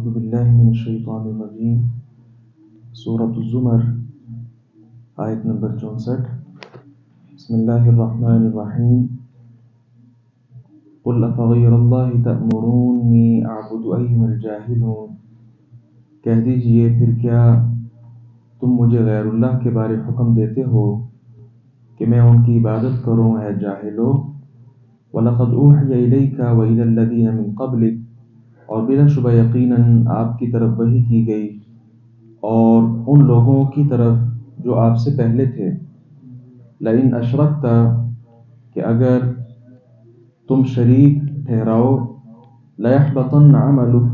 اعوذ باللہ من الشیطان الرجیم سورۃ الزمر آیت نمبر 64 بسم اللہ الرحمن الرحیم قل افغیر اللہ تأمرونی اعبد ایھا الجاہلون کہہ دیجئے پھر کیا تم مجھے غیر اللہ کے بارے حکم دیتے ہو کہ میں ان کی عبادت کروں اے جاہلو وَلَقَدْ أُوحِيَ إِلَيْكَ وَإِلَى الَّذِينَ مِن قَبْلِكَ اور بلا شبہ یقیناً آپ کی طرف وحی کی گئی اور ان لوگوں کی طرف جو آپ سے پہلے تھے لَإِنْ أَشْرَكْتَ کہ اگر تم شریک ٹھہراؤ لَيَحْبَطَنَّ عَمَلُكَ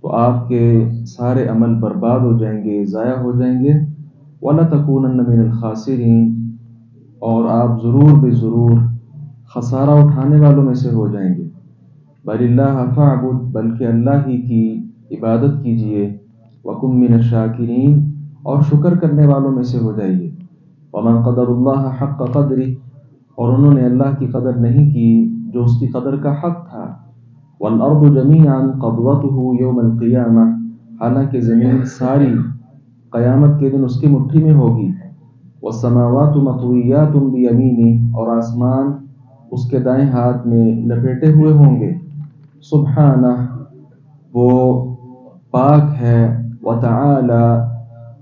تو آپ کے سارے عمل برباد ہو جائیں گے، ضائع ہو جائیں گے وَلَتَكُونَنَّ مِنَ الْخَاسِرِينَ اور آپ ضرور بے ضرور خسارہ اٹھانے والوں میں سے ہو جائیں گے۔ بَلِ اللَّهَ فَاعْبُدْ بلکہ اللہ ہی کی عبادت کیجئے وَكُن مِّنَ الشَّاكِرِينَ اور شکر کرنے والوں میں سے ہو جائیے۔ وَمَنْ قَدَرُ اللَّهَ حَقَّ قَدْرِهِ اور انہوں نے اللہ کی قدر نہیں کی جو اس کی قدر کا حق تھا۔ وَالْأَرْضُ جَمِيعًا قَبْضَتُهُ يَوْمَ الْقِيَامَةِ حالانکہ زمین ساری قیامت کے دن اس کی مٹھی میں ہوگی۔ وَالسَّمَاوَاتُ مَطْوِيَّاتٌ بِيَمِينِهِ اور آسمان اس کے دائیں ہاتھ میں لپیٹے ہوئے ہوں گے۔ سبحانہ وہ پاک ہے، وتعالی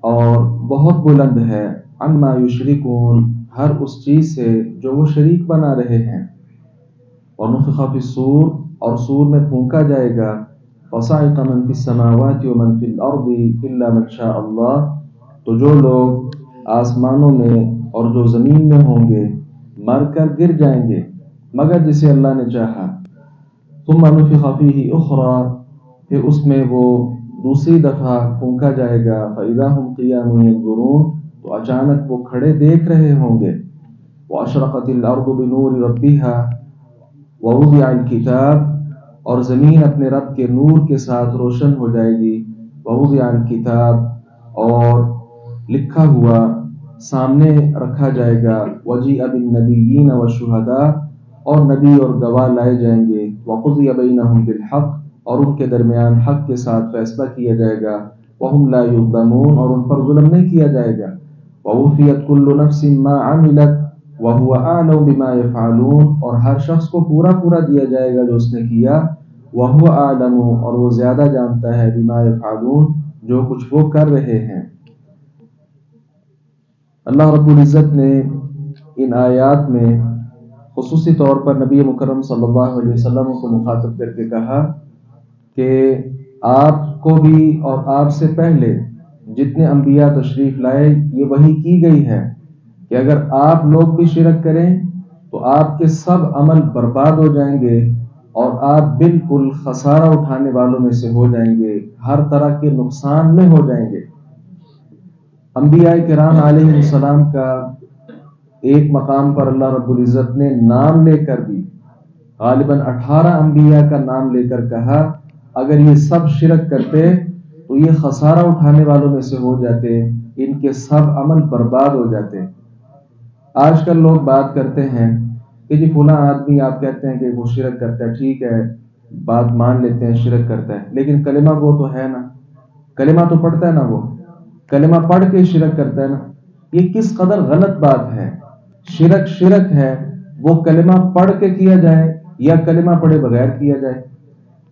اور بہت بلند ہے، عما یشرکون ہر اس چیز سے جو وہ شریک بنا رہے ہیں۔ ونفخ فی الصور اور سور میں پھونکا جائے گا، فصعق من فی السماوات ومن فی الارض الا من شاء اللہ تو جو لوگ آسمانوں میں اور جو زمین میں ہوں گے مر کر گر جائیں گے مگر جسے اللہ نے چاہا۔ ثم نفخ فیہ اخری پھر اس میں وہ دوسری دفعہ پھونکا جائے گا، فاذا هم قیام ینظرون تو اچانک وہ کھڑے دیکھ رہے ہوں گے۔ واشرقت الارض بنور ربها ووضع الکتاب اور زمین اپنے رب کے نور کے ساتھ روشن ہو جائے گی۔ ووضع الکتاب اور لکھا ہوا سامنے رکھا جائے گا۔ وجیء بالنبیین والشہداء اور نبی اور گواہ لائے جائیں گے۔ وقضی بینہم بالحق اور ان کے درمیان حق کے ساتھ فیصلہ کیا جائے گا۔ وہم لا یظلمون اور ان پر ظلم نہیں کیا جائے گا۔ ووفیت کل نفس ما عملت وہو اعلم بما یفعلون اور ہر شخص کو پورا پورا دیا جائے گا جو اس نے کیا۔ وہو اعلم اور وہ زیادہ جانتا ہے بما یفعلون جو کچھ وہ کر رہے ہیں۔ اللہ رب العزت نے ان آیات میں خصوصی طور پر نبی مکرم صلی اللہ علیہ وسلم کو مخاطب کر کے کہا کہ آپ کو بھی اور آپ سے پہلے جتنے انبیاء تشریف لائے یہ وحی کی گئی ہے کہ اگر آپ لوگ بھی شرک کریں تو آپ کے سب عمل برباد ہو جائیں گے اور آپ بالکل خسارہ اٹھانے والوں میں سے ہو جائیں گے، ہر طرح کے نقصان میں ہو جائیں گے۔ انبیاء کرام علیہ السلام کا ایک مقام پر اللہ رب العزت نے نام لے کر بھی غالباً 18 انبیاء کا نام لے کر کہا اگر یہ سب شرک کرتے تو یہ خسارہ اٹھانے والوں میں سے ہو جاتے، ان کے سب عمل برباد ہو جاتے۔ آج کل لوگ بات کرتے ہیں کہ جی فلاں آدمی آپ کہتے ہیں کہ وہ شرک کرتا ہے، ٹھیک ہے بات مان لیتے ہیں شرک کرتا ہے، لیکن کلمہ وہ تو ہے نا، کلمہ تو پڑھتا ہے نا، وہ کلمہ پڑھ کے شرک کرتا ہے نا۔ یہ کس قدر غلط بات ہے۔ شرک ہے وہ کلمہ پڑھ کے کیا جائے یا کلمہ پڑھے بغیر کیا جائے۔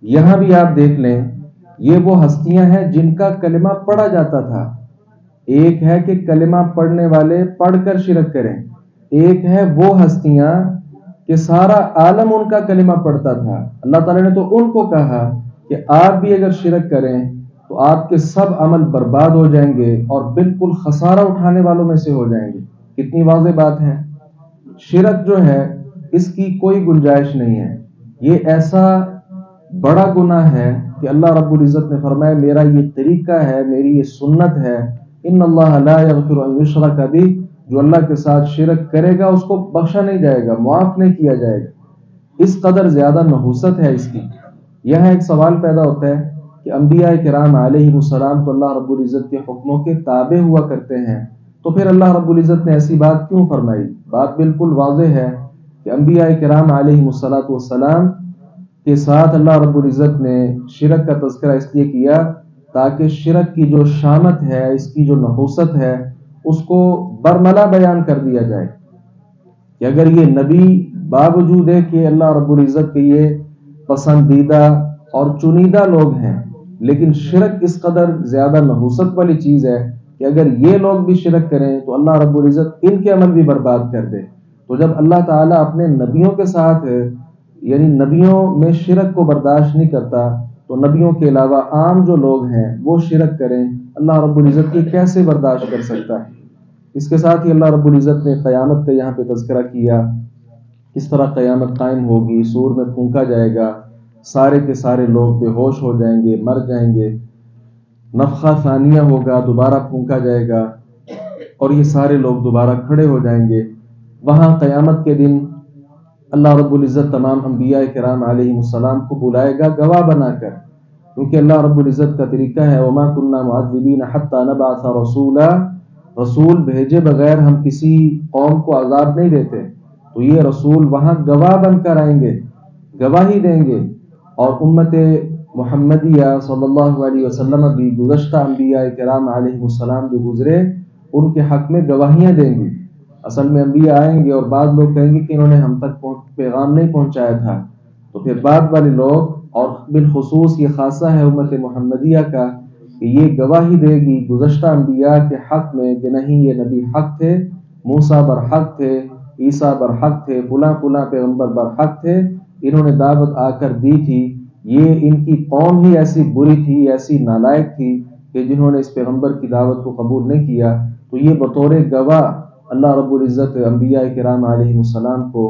یہاں بھی آپ دیکھ لیں یہ وہ ہستیاں ہیں جن کا کلمہ پڑھا جاتا تھا۔ ایک ہے کہ کلمہ پڑھنے والے پڑھ کر شرک کریں، ایک ہے وہ ہستیاں کہ سارا عالم ان کا کلمہ پڑھتا تھا۔ اللہ تعالیٰ نے تو ان کو کہا کہ آپ بھی اگر شرک کریں تو آپ کے سب عمل برباد ہو جائیں گے اور بالکل خسارہ اٹھانے والوں میں سے ہو جائیں گے۔ کتنی واضح بات ہے۔ شرک جو ہے اس کی کوئی گنجائش نہیں ہے، یہ ایسا بڑا گناہ ہے کہ اللہ رب العزت نے فرمایا میرا یہ طریقہ ہے، میری یہ سنت ہے، ان اللہ لا یغفر ان یشرک بہ جو اللہ کے ساتھ شرک کرے گا اس کو بخشا نہیں جائے گا، معاف نہیں کیا جائے گا۔ اس قدر زیادہ نحوست ہے اس کی۔ یہاں ایک سوال پیدا ہوتا ہے کہ انبیاء کرام علیہ السلام تو اللہ رب العزت کے حکموں کے تابع ہوا کرتے ہیں، تو پھر اللہ رب العزت نے ایسی بات کیوں فرمائی؟ بات بالکل واضح ہے کہ انبیاء کرام علیہ السلام کے ساتھ اللہ رب العزت نے شرک کا تذکرہ اس لیے کیا تاکہ شرک کی جو شامت ہے، اس کی جو نحوست ہے، اس کو برملا بیان کر دیا جائے کہ اگر یہ نبی باوجود ہے کہ اللہ رب العزت کے یہ پسندیدہ اور چنیدہ لوگ ہیں، لیکن شرک اس قدر زیادہ نحوست والی چیز ہے کہ اگر یہ لوگ بھی شرک کریں تو اللہ رب العزت ان کے عمل بھی برباد کر دے۔ تو جب اللہ تعالیٰ اپنے نبیوں کے ساتھ یعنی نبیوں میں شرک کو برداشت نہیں کرتا تو نبیوں کے علاوہ عام جو لوگ ہیں وہ شرک کریں، اللہ رب العزت کی کیسے برداشت کر سکتا ہے؟ اس کے ساتھ ہی اللہ رب العزت نے قیامت کا یہاں پہ تذکرہ کیا، کس طرح قیامت قائم ہوگی، سور میں پھونکا جائے گا، سارے کے سارے لوگ بے ہوش ہو جائیں گے، مر جائیں گے، نفخہ ثانیہ ہوگا، دوبارہ پھونکا جائے گا اور یہ سارے لوگ دوبارہ کھڑے ہو جائیں گے۔ وہاں قیامت کے دن اللہ رب العزت تمام انبیاء کرام علیہ السلام کو بلائے گا گواہ بنا کر، کیونکہ اللہ رب العزت کا طریقہ ہے وَمَا كُنَّا مُعَذِّبِينَ حَتَّى نَبْعَثَ رَسُولًا، رسول بھیجے بغیر ہم کسی قوم کو عذاب نہیں دیتے۔ تو یہ رسول وہاں گواہ بن کر آئیں گے، گواہی دیں گے، اور امت محمدیہ صلی اللہ علیہ وسلم بھی گزشتہ انبیاء کرام علیہ السلام جو گزرے ان کے حق میں گواہیاں دیں گے۔ اصل میں انبیاء آئیں گے اور بعض لوگ کہیں گے کہ انہوں نے ہم تک پیغام نہیں پہنچایا تھا، تو پھر بعد والے لوگ، اور بالخصوص یہ خاصہ ہے امت محمدیہ کا، کہ یہ گواہی دے گی گزشتہ انبیاء کے حق میں کہ نہیں یہ نبی حق تھے، موسیٰ برحق تھے، عیسیٰ برحق تھے، فلاں فلاں پیغمبر برحق تھے، انہوں نے دعوت آ کر دی تھی، یہ ان کی قوم ہی ایسی بری تھی، ایسی نالائق تھی کہ جنہوں نے اس پیغمبر کی دعوت کو قبول نہیں کیا۔ تو یہ بطور گواہ اللہ رب العزت انبیاء کرام علیہ السلام کو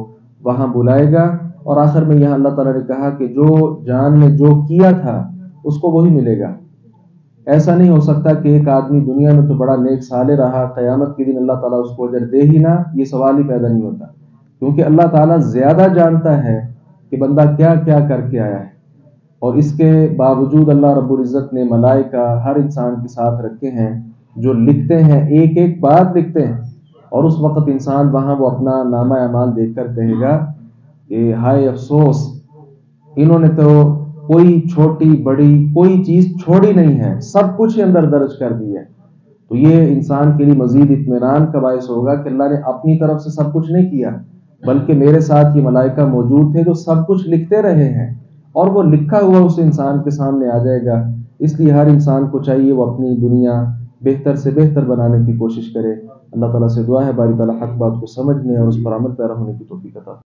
وہاں بلائے گا، اور آخر میں یہاں اللہ تعالیٰ نے کہا کہ جو جان نے جو کیا تھا اس کو وہی ملے گا۔ ایسا نہیں ہو سکتا کہ ایک آدمی دنیا میں تو بڑا نیک صالح رہا، قیامت کے دن اللہ تعالیٰ اس کو اجر دے ہی نہ، یہ سوال ہی پیدا نہیں ہوتا، کیونکہ اللہ تعالیٰ زیادہ جانتا ہے کہ بندہ کیا کیا کر کے آیا ہے، اور اس کے باوجود اللہ رب العزت نے ملائکہ ہر انسان کے ساتھ رکھے ہیں جو لکھتے ہیں، ایک ایک بات لکھتے ہیں، اور اس وقت انسان وہاں وہ اپنا نامہ اعمال دیکھ کر کہے گا کہ ہائے افسوس، انہوں نے تو کوئی چھوٹی بڑی کوئی چیز چھوڑی نہیں ہے، سب کچھ اندر درج کر دی ہے۔ تو یہ انسان کے لیے مزید اطمینان کا باعث ہوگا کہ اللہ نے اپنی طرف سے سب کچھ نہیں کیا، بلکہ میرے ساتھ یہ ملائکہ موجود تھے جو سب کچھ لکھتے رہے ہیں، اور وہ لکھا ہوا اس انسان کے سامنے آ جائے گا۔ اس لیے ہر انسان کو چاہیے وہ اپنی دنیا بہتر سے بہتر بنانے کی کوشش کرے۔ اللہ تعالیٰ سے دعا ہے باری تعالیٰ حق بات کو سمجھنے اور اس پر عمل پیرا ہونے کی توفیق عطا